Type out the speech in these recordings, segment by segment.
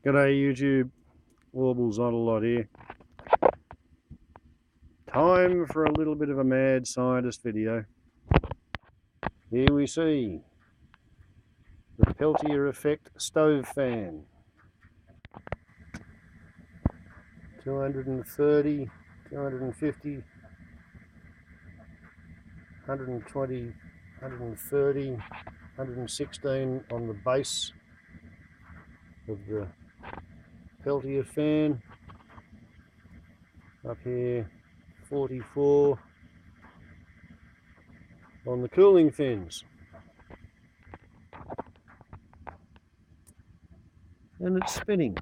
G'day YouTube, warbles not a lot here. Time for a little bit of a mad scientist video. Here we see the Peltier effect stove fan. 230, 250, 120, 130, 116 on the base of the Peltier fan. Up here 44 on the cooling fins. And it's spinning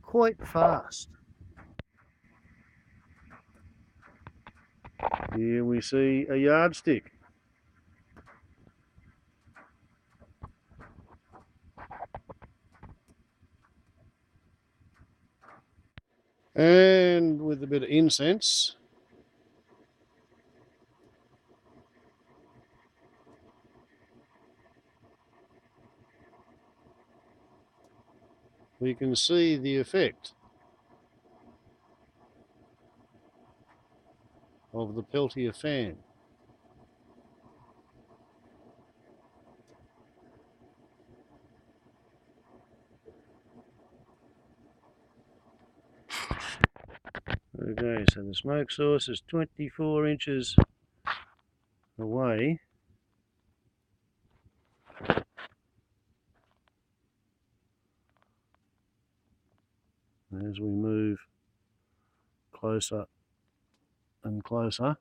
quite fast. Here we see a yardstick. And with a bit of incense, we can see the effect of the Peltier fan. Okay, so the smoke source is 24 inches away. As we move closer and closer,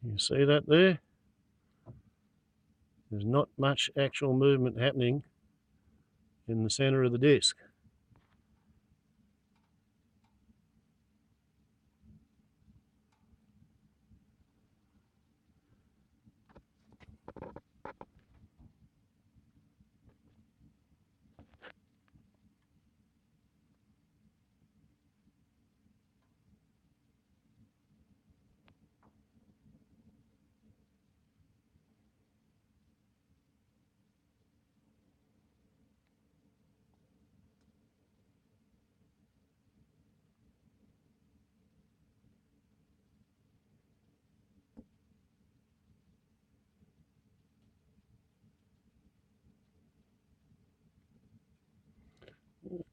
you see that there? There's not much actual movement happening in the center of the disc.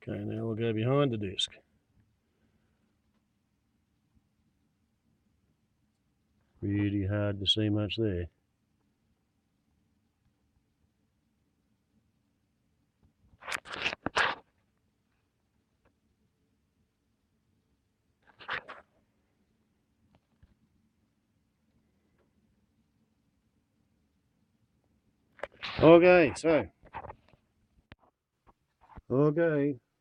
Okay, now we'll go behind the disc. Really hard to see much there. Okay, so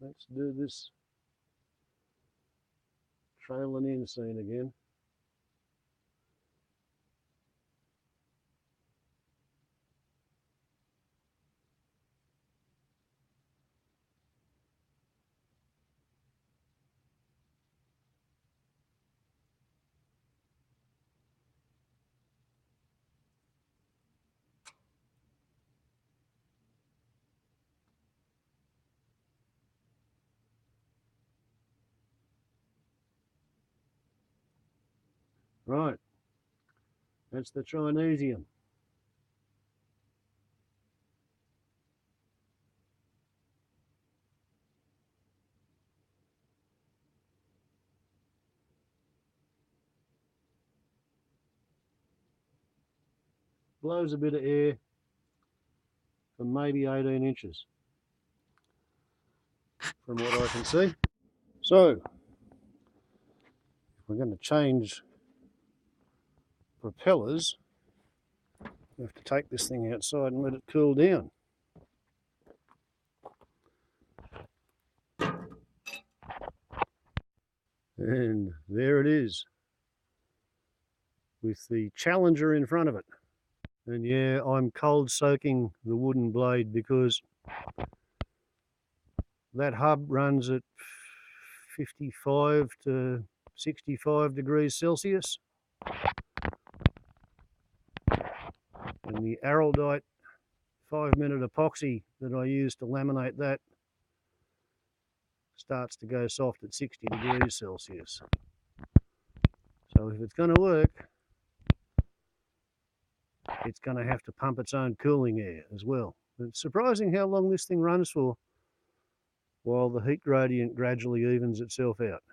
let's do this trailing in scene again. Right, that's the Chinesium. Blows a bit of air for maybe 18 inches from what I can see. So, if we're going to change propellers, we have to take this thing outside and let it cool down. And there it is, with the Challenger in front of it. And yeah, I'm cold soaking the wooden blade because that hub runs at 55 to 65 degrees Celsius. And the araldite 5-minute epoxy that I use to laminate that starts to go soft at 60 degrees Celsius. So if it's going to work, it's going to have to pump its own cooling air as well. It's surprising how long this thing runs for while the heat gradient gradually evens itself out.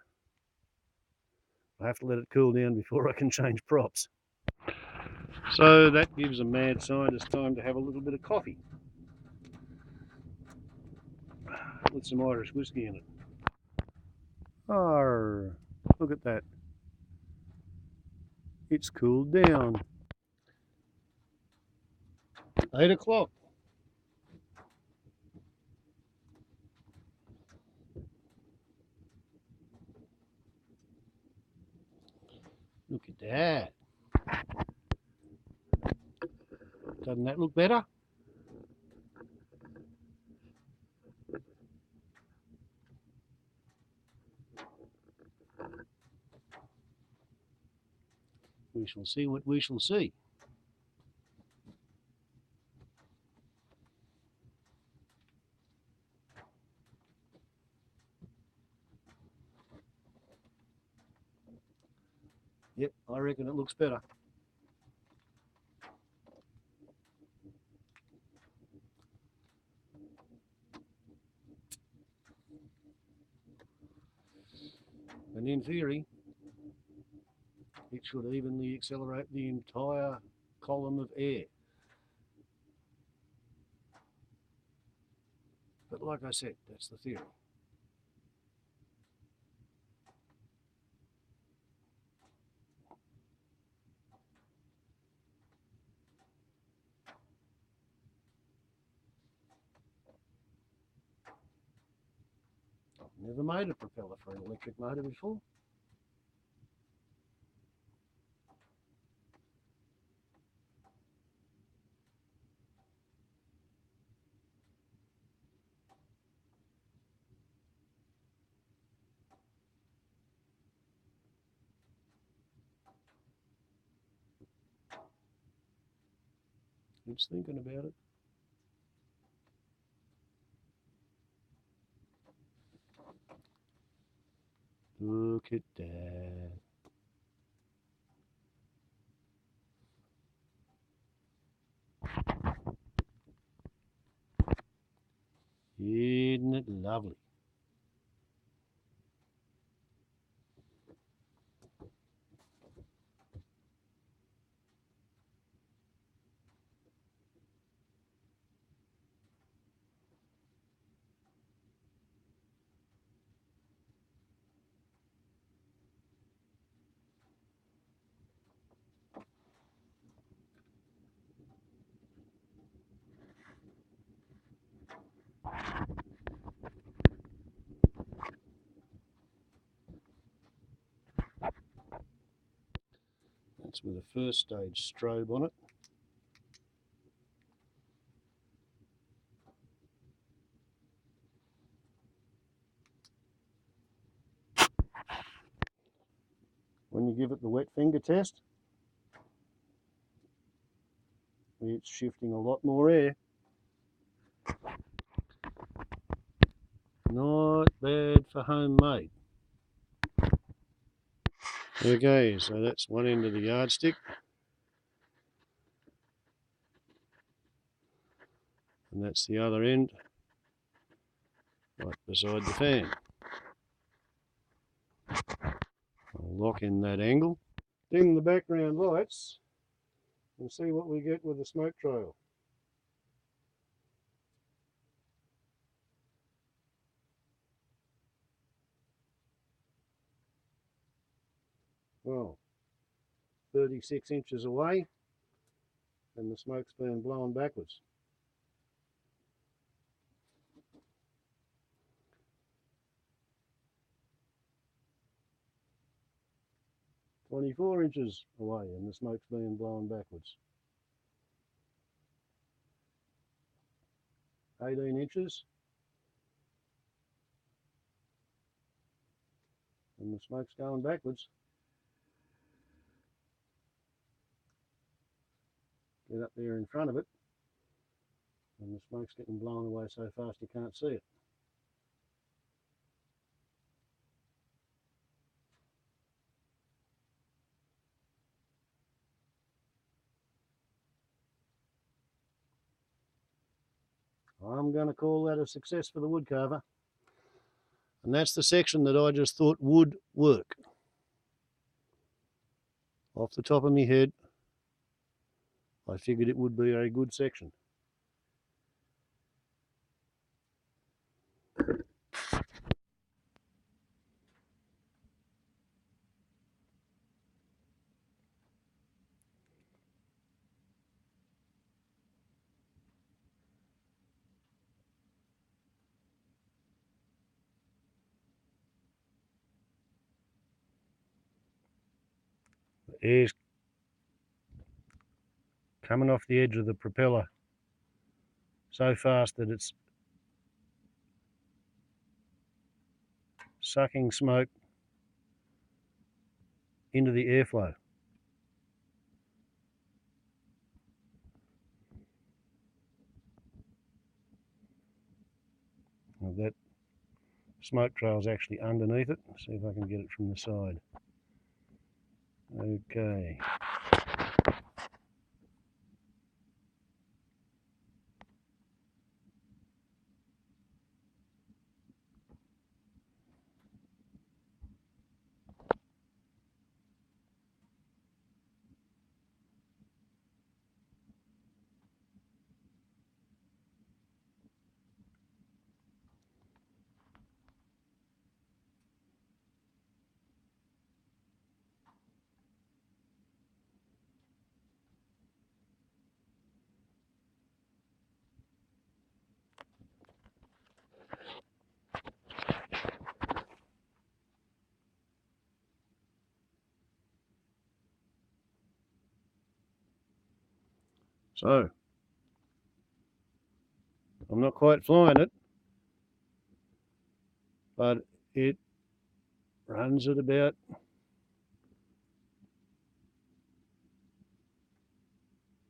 I have to let it cool down before I can change props. So that gives a mad scientist time to have a little bit of coffee with some Irish whiskey in it. Oh, look at that. It's cooled down. 8 o'clock. Look at that. Doesn't that look better? We shall see what we shall see. Yep, I reckon it looks better. And in theory, it should evenly accelerate the entire column of air. But like I said, that's the theory. I've never made a propeller for an electric motor before. Just thinking about it. Look at that. Isn't it lovely? That's with a first stage strobe on it. When you give it the wet finger test, it's shifting a lot more air. Not bad for homemade. Okay, so that's one end of the yardstick. And that's the other end, right beside the fan. I'll lock in that angle. Dim the background lights and see what we get with the smoke trail. Well, 36 inches away and the smoke's been blown backwards. 24 inches away and the smoke's being blown backwards. 18 inches and the smoke's going backwards. Get up there in front of it and the smoke's getting blown away so fast you can't see it. I'm going to call that a success for the woodcarver. And that's the section that I just thought would work. Off the top of my head, I figured it would be a good section. The air's coming off the edge of the propeller so fast that it's sucking smoke into the airflow. Well, that smoke trail's actually underneath it. See if I can get it from the side. Okay. So, I'm not quite flying it, but it runs at about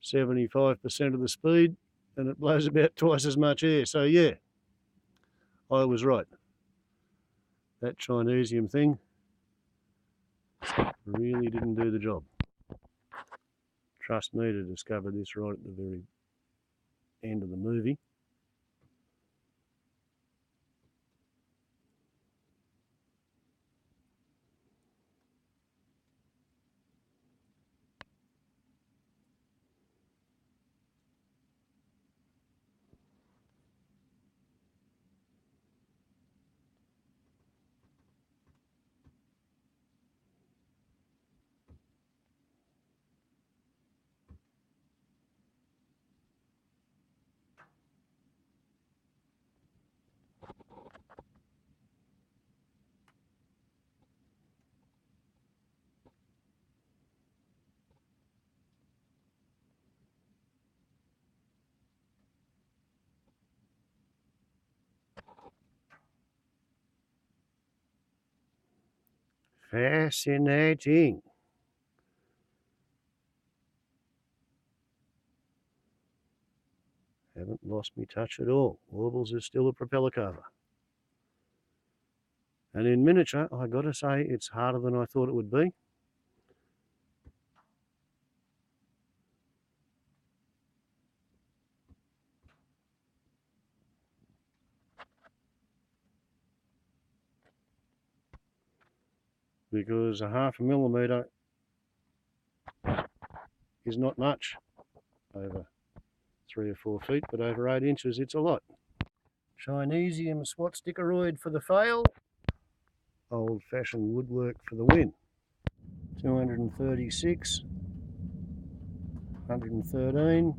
75% of the speed and it blows about twice as much air. So yeah, I was right. That Chinesium thing really didn't do the job. Trust me to discover this right at the very end of the movie. Fascinating. Haven't lost me touch at all. Warbles is still a propeller carver. And in miniature, I gotta say, it's harder than I thought it would be. Because a 1/2 millimetre is not much over 3 or 4 feet, but over 8 inches it's a lot. Chinesium Swastika-oid for the fail, old-fashioned woodwork for the win. 236, 113,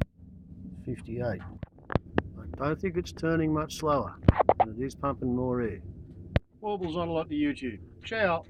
58. I don't think it's turning much slower, and it is pumping more air. Warbles on a lot to YouTube. Ciao.